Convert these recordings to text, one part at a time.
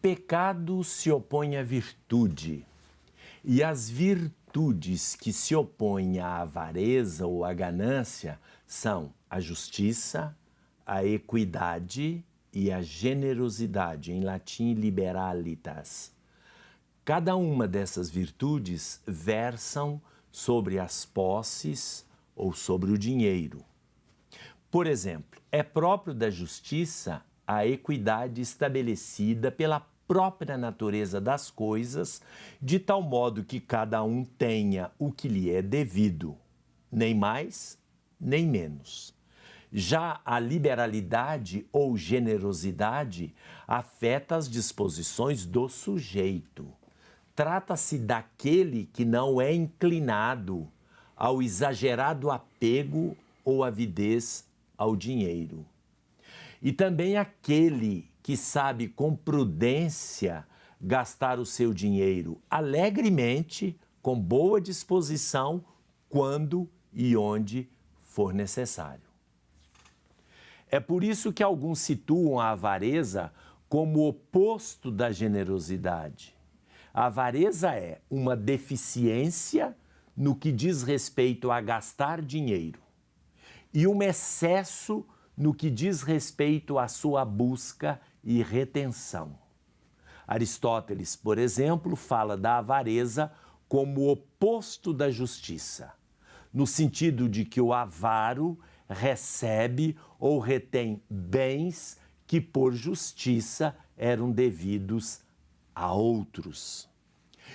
pecado se opõe à virtude, e as virtudes que se opõem à avareza ou à ganância são a justiça, a equidade e a generosidade, em latim liberalitas. Cada uma dessas virtudes versam sobre as posses ou sobre o dinheiro. Por exemplo, é próprio da justiça a equidade estabelecida pela própria natureza das coisas, de tal modo que cada um tenha o que lhe é devido, nem mais, nem menos. Já a liberalidade ou generosidade afeta as disposições do sujeito. Trata-se daquele que não é inclinado ao exagerado apego ou avidez ao dinheiro. E também aquele que sabe com prudência gastar o seu dinheiro alegremente, com boa disposição, quando e onde for necessário. É por isso que alguns situam a avareza como o oposto da generosidade. A avareza é uma deficiência no que diz respeito a gastar dinheiro e um excesso no que diz respeito à sua busca e retenção. Aristóteles, por exemplo, fala da avareza como o oposto da justiça, no sentido de que o avaro recebe ou retém bens que por justiça eram devidos a outros.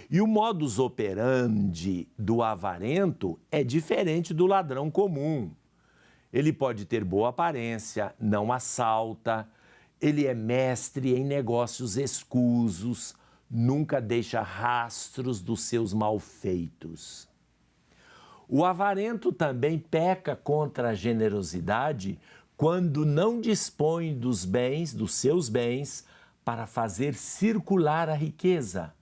E o modus operandi do avarento é diferente do ladrão comum. Ele pode ter boa aparência, não assalta, ele é mestre em negócios escusos, nunca deixa rastros dos seus malfeitos. O avarento também peca contra a generosidade quando não dispõe dos bens, dos seus bens, para fazer circular a riqueza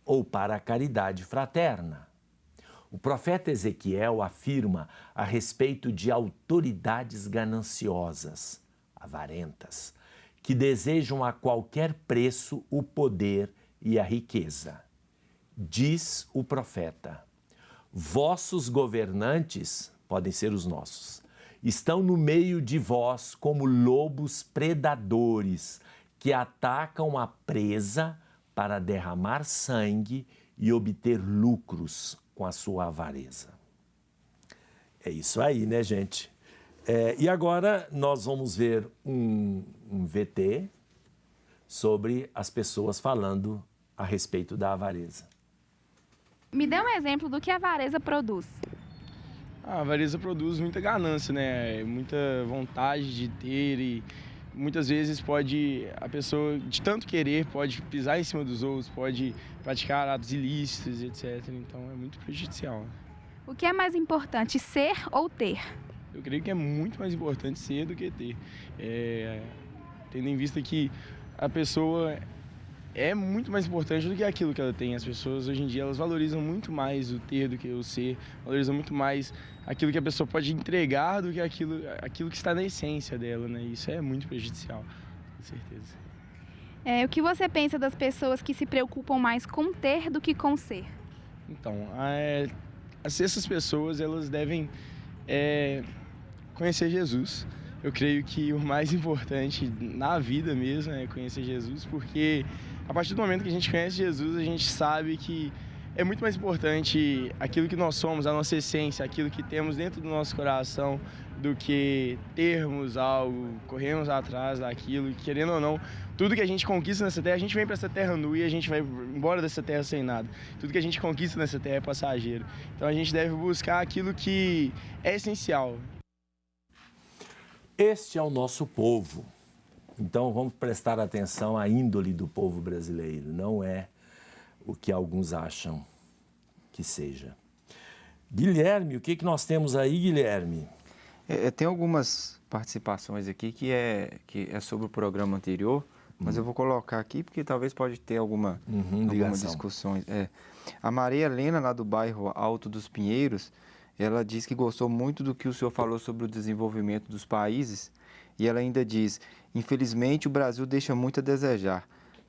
ou para a caridade fraterna. O profeta Ezequiel afirma a respeito de autoridades gananciosas, avarentas, que desejam a qualquer preço o poder e a riqueza. Diz o profeta: vossos governantes, podem ser os nossos, estão no meio de vós como lobos predadores que atacam a presa para derramar sangue e obter lucros com a sua avareza. É isso aí, né, gente? E agora nós vamos ver um VT sobre as pessoas falando a respeito da avareza. Me dê um exemplo do que a avareza produz. A avareza produz muita ganância, né? Muita vontade de ter e muitas vezes a pessoa, de tanto querer, pode pisar em cima dos outros, pode praticar atos ilícitos, etc. Então é muito prejudicial. O que é mais importante, ser ou ter? Eu creio que é muito mais importante ser do que ter. Tendo em vista que a pessoa é muito mais importante do que aquilo que ela tem. As pessoas hoje em dia elas valorizam muito mais o ter do que o ser, valorizam muito mais aquilo que a pessoa pode entregar do que aquilo que está na essência dela, né? Isso é muito prejudicial, com certeza. O que você pensa das pessoas que se preocupam mais com ter do que com ser? Então, essas pessoas elas devem conhecer Jesus. Eu creio que o mais importante na vida mesmo é conhecer Jesus, porque a partir do momento que a gente conhece Jesus, a gente sabe que é muito mais importante aquilo que nós somos, a nossa essência, aquilo que temos dentro do nosso coração, do que termos algo, corrermos atrás daquilo, querendo ou não, tudo que a gente conquista nessa terra, a gente vem para essa terra nua e a gente vai embora dessa terra sem nada. Tudo que a gente conquista nessa terra é passageiro. Então a gente deve buscar aquilo que é essencial. Este é o nosso povo. Então vamos prestar atenção à índole do povo brasileiro. Não é o que alguns acham que seja. Guilherme, o que nós temos aí, Guilherme? Tem algumas participações aqui que é sobre o programa anterior, mas eu vou colocar aqui porque talvez pode ter alguma discussões. A Maria Helena, lá do bairro Alto dos Pinheiros, ela diz que gostou muito do que o senhor falou sobre o desenvolvimento dos países e ela ainda diz: infelizmente o Brasil deixa muito a desejar.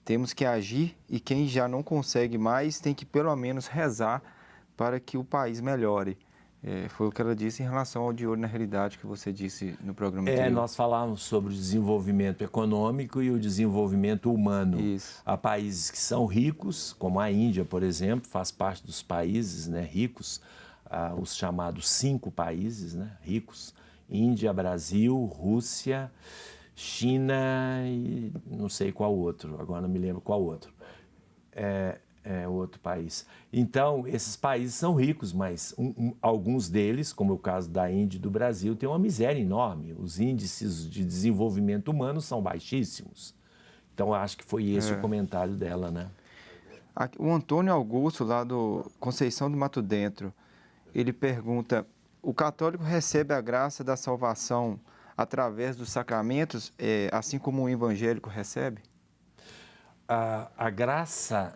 temos que agir e quem já não consegue mais tem que pelo menos rezar para que o país melhore. Foi o que ela disse em relação ao De Olho na Realidade que você disse no programa anterior. Nós falamos sobre o desenvolvimento econômico e o desenvolvimento humano. Isso. Há países que são ricos, como a Índia, por exemplo, faz parte dos países, né, ricos, os chamados 5 países, né, ricos: Índia, Brasil, Rússia, China e não sei qual outro, agora não me lembro qual outro. Outro país. Então, esses países são ricos, mas alguns deles, como o caso da Índia e do Brasil, têm uma miséria enorme. Os índices de desenvolvimento humano são baixíssimos. Então, acho que foi esse o comentário dela, né? O Antônio Augusto, lá do Conceição do Mato Dentro, ele pergunta: o católico recebe a graça da salvação através dos sacramentos, assim como o evangélico recebe? A graça,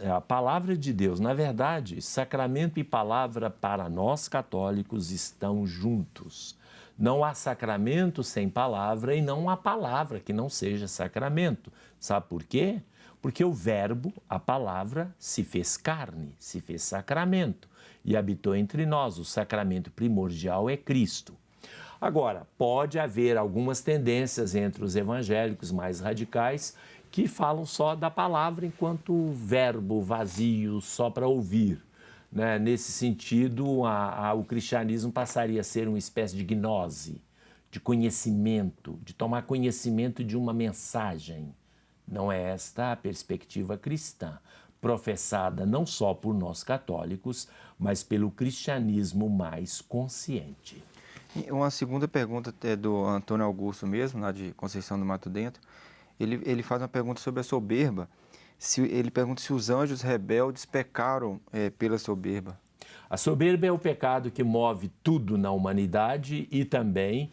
é a palavra de Deus. Na verdade, sacramento e palavra para nós católicos estão juntos. Não há sacramento sem palavra e não há palavra que não seja sacramento. Sabe por quê? Porque o verbo, a palavra, se fez carne, se fez sacramento e habitou entre nós. O sacramento primordial é Cristo. Agora, pode haver algumas tendências entre os evangélicos mais radicais que falam só da palavra enquanto verbo vazio, só para ouvir, né? Nesse sentido, o cristianismo passaria a ser uma espécie de gnose, de conhecimento, de tomar conhecimento de uma mensagem. Não é esta a perspectiva cristã, professada não só por nós católicos, mas pelo cristianismo mais consciente. Uma segunda pergunta é do Antônio Augusto mesmo, lá de Conceição do Mato Dentro. Ele faz uma pergunta sobre a soberba. Ele pergunta se os anjos rebeldes pecaram pela soberba. A soberba é o pecado que move tudo na humanidade e também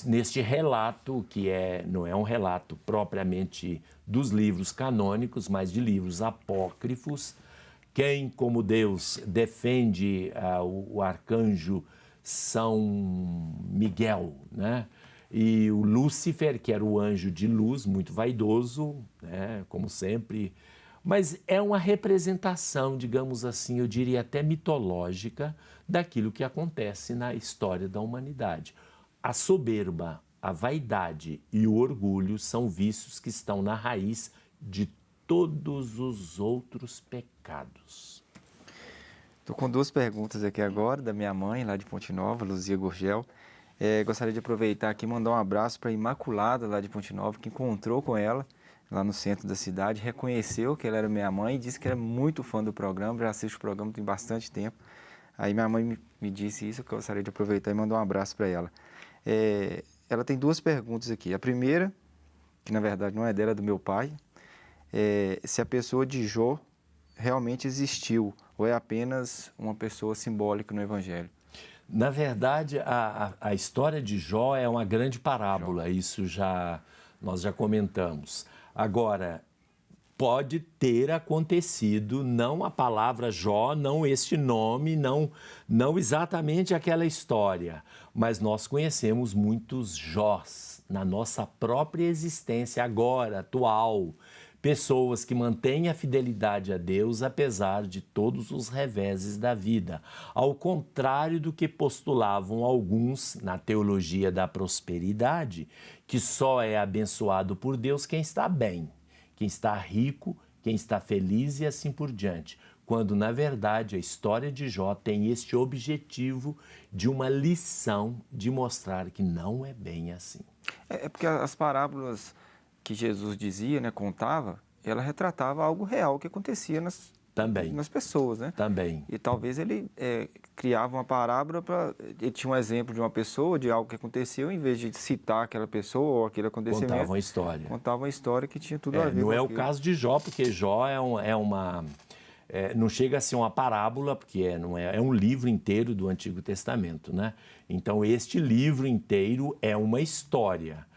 neste relato, que não é um relato propriamente dos livros canônicos, mas de livros apócrifos. Quem, como Deus, defende o arcanjo São Miguel, né? E o Lúcifer, que era o anjo de luz, muito vaidoso, né? Como sempre. Mas é uma representação, digamos assim, eu diria até mitológica, daquilo que acontece na história da humanidade. A soberba, a vaidade e o orgulho são vícios que estão na raiz de todos os outros pecados. Estou com 2 perguntas aqui agora, da minha mãe, lá de Ponte Nova, Luzia Gurgel. Gostaria de aproveitar aqui e mandar um abraço para a Imaculada, lá de Ponte Nova, que encontrou com ela lá no centro da cidade, reconheceu que ela era minha mãe e disse que era muito fã do programa, já assiste o programa tem bastante tempo. Aí minha mãe me disse isso, que eu gostaria de aproveitar e mandar um abraço para ela. Ela tem 2 perguntas aqui. A primeira, que na verdade não é dela, é do meu pai, se a pessoa de Jó realmente existiu ou é apenas uma pessoa simbólica no Evangelho? Na verdade, a história de Jó é uma grande parábola, isso nós já comentamos. Agora, pode ter acontecido, não a palavra Jó, não este nome, não exatamente aquela história, mas nós conhecemos muitos Jós na nossa própria existência agora, atual. Pessoas que mantêm a fidelidade a Deus apesar de todos os reveses da vida, ao contrário do que postulavam alguns na teologia da prosperidade, que só é abençoado por Deus quem está bem, quem está rico, quem está feliz e assim por diante, quando na verdade a história de Jó tem este objetivo de uma lição de mostrar que não é bem assim. É porque as parábolas que Jesus dizia, né, contava, ela retratava algo real que acontecia nas pessoas, né? Também. E talvez ele criava uma parábola ele tinha um exemplo de uma pessoa, de algo que aconteceu, em vez de citar aquela pessoa ou aquele acontecimento. Contava uma história. Contava uma história que tinha tudo a ver não com é aquilo. o caso de Jó, porque Jó não chega a ser uma parábola, porque é um livro inteiro do Antigo Testamento, né? Então, este livro inteiro é uma história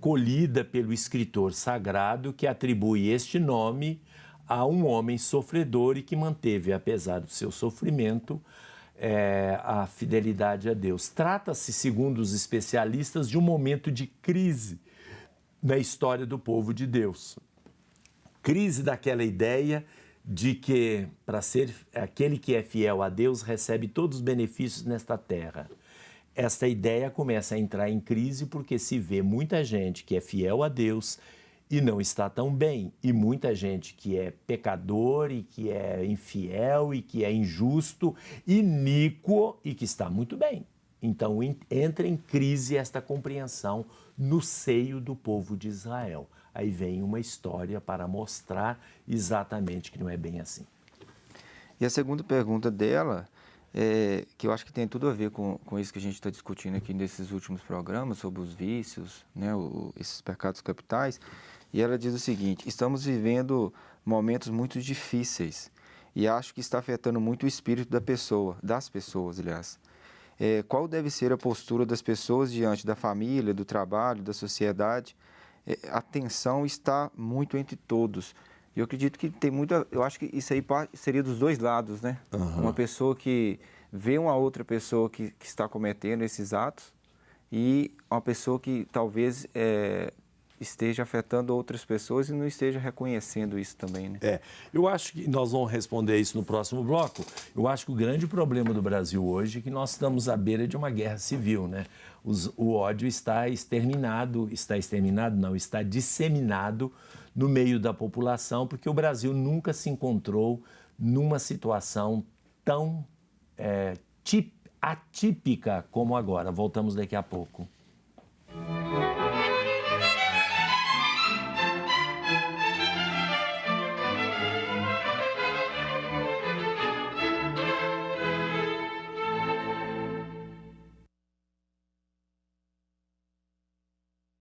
colhida pelo escritor sagrado que atribui este nome a um homem sofredor e que manteve, apesar do seu sofrimento, a fidelidade a Deus. Trata-se, segundo os especialistas, de um momento de crise na história do povo de Deus. Crise daquela ideia de que, para ser aquele que é fiel a Deus, recebe todos os benefícios nesta terra. Esta ideia começa a entrar em crise porque se vê muita gente que é fiel a Deus e não está tão bem, e muita gente que é pecador e que é infiel e que é injusto, iníquo e que está muito bem. Então entra em crise esta compreensão no seio do povo de Israel. Aí vem uma história para mostrar exatamente que não é bem assim. E a segunda pergunta dela, que eu acho que tem tudo a ver com isso que a gente está discutindo aqui nesses últimos programas, sobre os vícios, né, esses pecados capitais, e ela diz o seguinte: estamos vivendo momentos muito difíceis e acho que está afetando muito o espírito das pessoas, aliás. Qual deve ser a postura das pessoas diante da família, do trabalho, da sociedade? A tensão está muito entre todos. E eu acredito que tem muita... Eu acho que isso aí seria dos dois lados, né? Uhum. Uma pessoa que vê uma outra pessoa que está cometendo esses atos e uma pessoa que talvez esteja afetando outras pessoas e não esteja reconhecendo isso também, né? Eu acho que nós vamos responder isso no próximo bloco. Eu acho que o grande problema do Brasil hoje é que nós estamos à beira de uma guerra civil, né? O ódio está disseminado no meio da população, porque o Brasil nunca se encontrou numa situação tão atípica como agora. Voltamos daqui a pouco.